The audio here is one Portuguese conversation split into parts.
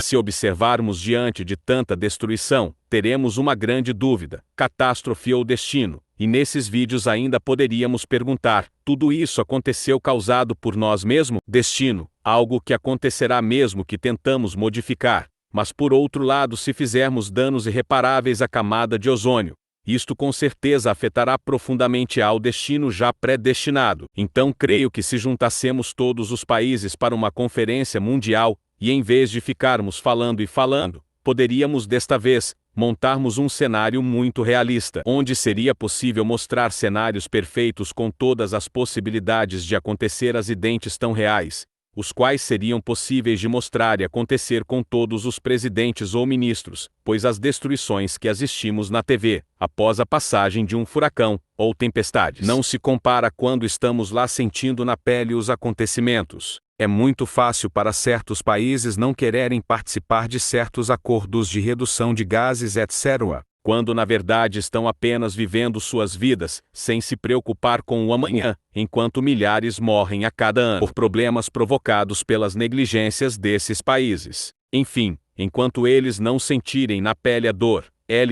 se observarmos diante de tanta destruição, teremos uma grande dúvida: catástrofe ou destino? E nesses vídeos ainda poderíamos perguntar: tudo isso aconteceu causado por nós mesmos? Destino, algo que acontecerá mesmo que tentamos modificar. Mas por outro lado, se fizermos danos irreparáveis à camada de ozônio, isto com certeza afetará profundamente ao destino já predestinado. Então creio que se juntássemos todos os países para uma conferência mundial, e em vez de ficarmos falando e falando, poderíamos desta vez montarmos um cenário muito realista, onde seria possível mostrar cenários perfeitos com todas as possibilidades de acontecer acidentes tão reais, os quais seriam possíveis de mostrar e acontecer com todos os presidentes ou ministros, pois as destruições que assistimos na TV, após a passagem de um furacão ou tempestades, não se compara quando estamos lá sentindo na pele os acontecimentos. É muito fácil para certos países não quererem participar de certos acordos de redução de gases, etc., quando na verdade estão apenas vivendo suas vidas, sem se preocupar com o amanhã, enquanto milhares morrem a cada ano por problemas provocados pelas negligências desses países. Enfim, enquanto eles não sentirem na pele a dor,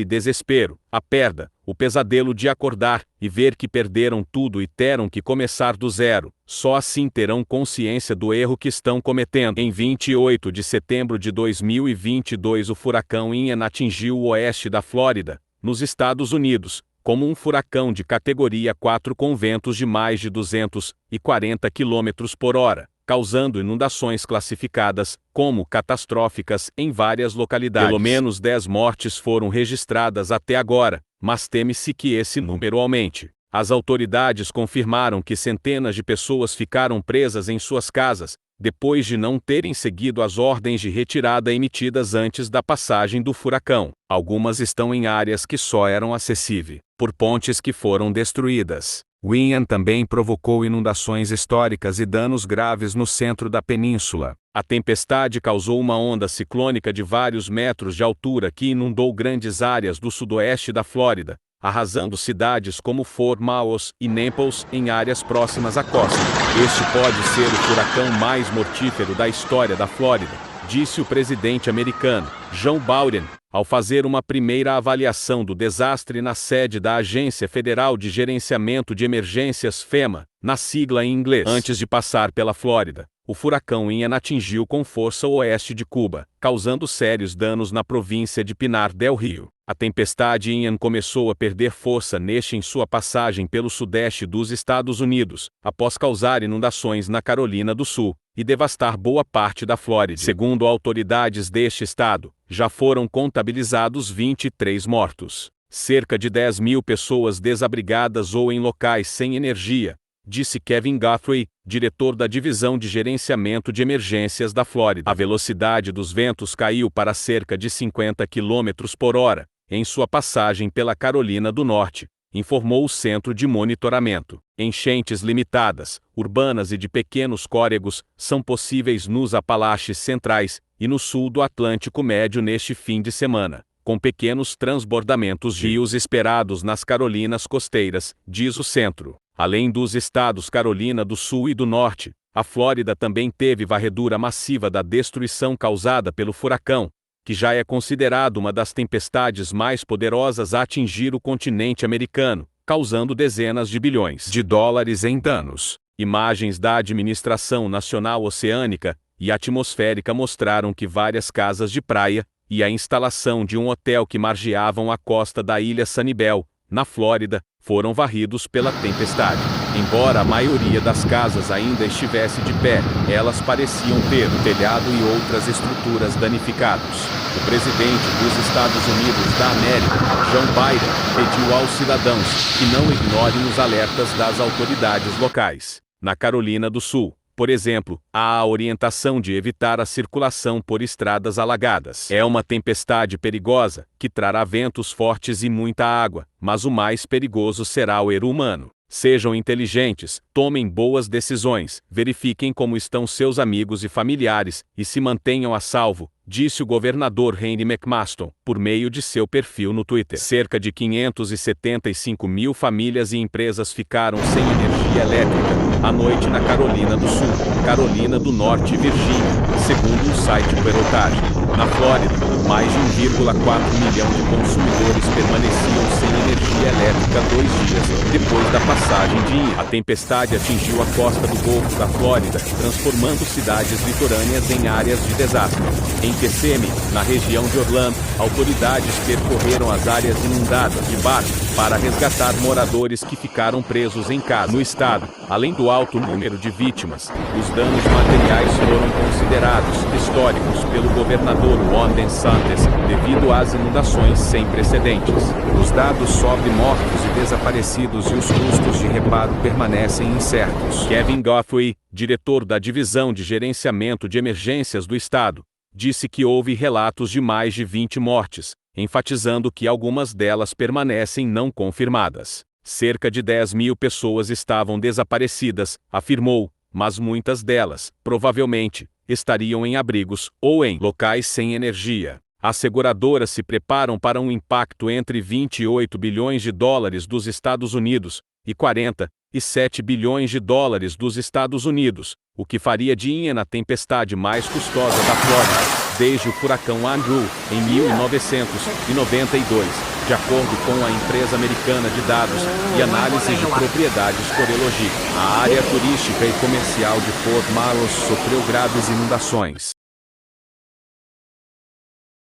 desespero, a perda, o pesadelo de acordar e ver que perderam tudo e terão que começar do zero, só assim terão consciência do erro que estão cometendo. Em 28 de setembro de 2022, o furacão Ian atingiu o oeste da Flórida, nos Estados Unidos, como um furacão de categoria 4 com ventos de mais de 240 km por hora. Causando inundações classificadas como catastróficas em várias localidades. Pelo menos 10 mortes foram registradas até agora, mas teme-se que esse número aumente. As autoridades confirmaram que centenas de pessoas ficaram presas em suas casas, depois de não terem seguido as ordens de retirada emitidas antes da passagem do furacão. Algumas estão em áreas que só eram acessíveis por pontes que foram destruídas. O Ian também provocou inundações históricas e danos graves no centro da península. A tempestade causou uma onda ciclônica de vários metros de altura que inundou grandes áreas do sudoeste da Flórida, arrasando cidades como Fort Myers e Naples em áreas próximas à costa. Este pode ser o furacão mais mortífero da história da Flórida, disse o presidente americano, Joe Biden, ao fazer uma primeira avaliação do desastre na sede da Agência Federal de Gerenciamento de Emergências FEMA, na sigla em inglês. Antes de passar pela Flórida, o furacão Ian atingiu com força o oeste de Cuba, causando sérios danos na província de Pinar del Rio. A tempestade Ian começou a perder força em sua passagem pelo sudeste dos Estados Unidos, após causar inundações na Carolina do Sul e devastar boa parte da Flórida. Segundo autoridades deste estado, já foram contabilizados 23 mortos. Cerca de 10 mil pessoas desabrigadas ou em locais sem energia, disse Kevin Guthrie, diretor da Divisão de Gerenciamento de Emergências da Flórida. A velocidade dos ventos caiu para cerca de 50 km por hora, em sua passagem pela Carolina do Norte, informou o Centro de Monitoramento. Enchentes limitadas, urbanas e de pequenos córregos são possíveis nos Apalaches Centrais e no sul do Atlântico Médio neste fim de semana, com pequenos transbordamentos de rios esperados nas Carolinas costeiras, diz o centro. Além dos estados Carolina do Sul e do Norte, a Flórida também teve varredura massiva da destruição causada pelo furacão, que já é considerado uma das tempestades mais poderosas a atingir o continente americano, causando dezenas de bilhões de dólares em danos. Imagens da Administração Nacional Oceânica e Atmosférica mostraram que várias casas de praia e a instalação de um hotel que margeavam a costa da ilha Sanibel, na Flórida, foram varridos pela tempestade. Embora a maioria das casas ainda estivesse de pé, elas pareciam ter o telhado e outras estruturas danificados. O presidente dos Estados Unidos da América, Joe Biden, pediu aos cidadãos que não ignorem os alertas das autoridades locais. Na Carolina do Sul, por exemplo, há a orientação de evitar a circulação por estradas alagadas. É uma tempestade perigosa, que trará ventos fortes e muita água, mas o mais perigoso será o erro humano. Sejam inteligentes, tomem boas decisões, verifiquem como estão seus amigos e familiares, e se mantenham a salvo, disse o governador Henry McMaster, por meio de seu perfil no Twitter. Cerca de 575 mil famílias e empresas ficaram sem energia elétrica à noite na Carolina do Sul, Carolina do Norte e Virgínia, segundo o site Perotagem. Na Flórida, mais de 1,4 milhão de consumidores permaneciam sem energia elétrica 2 dias depois da passagem de Ian. A tempestade atingiu a costa do Golfo da Flórida, transformando cidades litorâneas em áreas de desastre. Em Kissimmee, na região de Orlando, autoridades percorreram as áreas inundadas de barco para resgatar moradores que ficaram presos em casa. No estado, além do alto número de vítimas, os danos materiais foram considerados históricos pelo governador Ron DeSantis devido às inundações sem precedentes. Os dados sobre mortos e desaparecidos e os custos de reparo permanecem incertos. Kevin Guthrie, diretor da Divisão de Gerenciamento de Emergências do estado, disse que houve relatos de mais de 20 mortes, enfatizando que algumas delas permanecem não confirmadas. Cerca de 10 mil pessoas estavam desaparecidas, afirmou, mas muitas delas, provavelmente, estariam em abrigos ou em locais sem energia. As seguradoras se preparam para um impacto entre 28 bilhões de dólares dos Estados Unidos e 47 bilhões de dólares dos Estados Unidos, o que faria de Ian a tempestade mais custosa da Flórida desde o furacão Andrew em 1992, de acordo com a empresa americana de dados e análise de propriedades Corelogy. A área turística e comercial de Fort Myers sofreu graves inundações.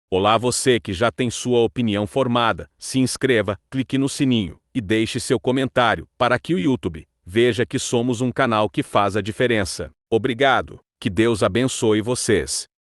Olá, você que já tem sua opinião formada, se inscreva, clique no sininho e deixe seu comentário para que o YouTube veja que somos um canal que faz a diferença. Obrigado, que Deus abençoe vocês.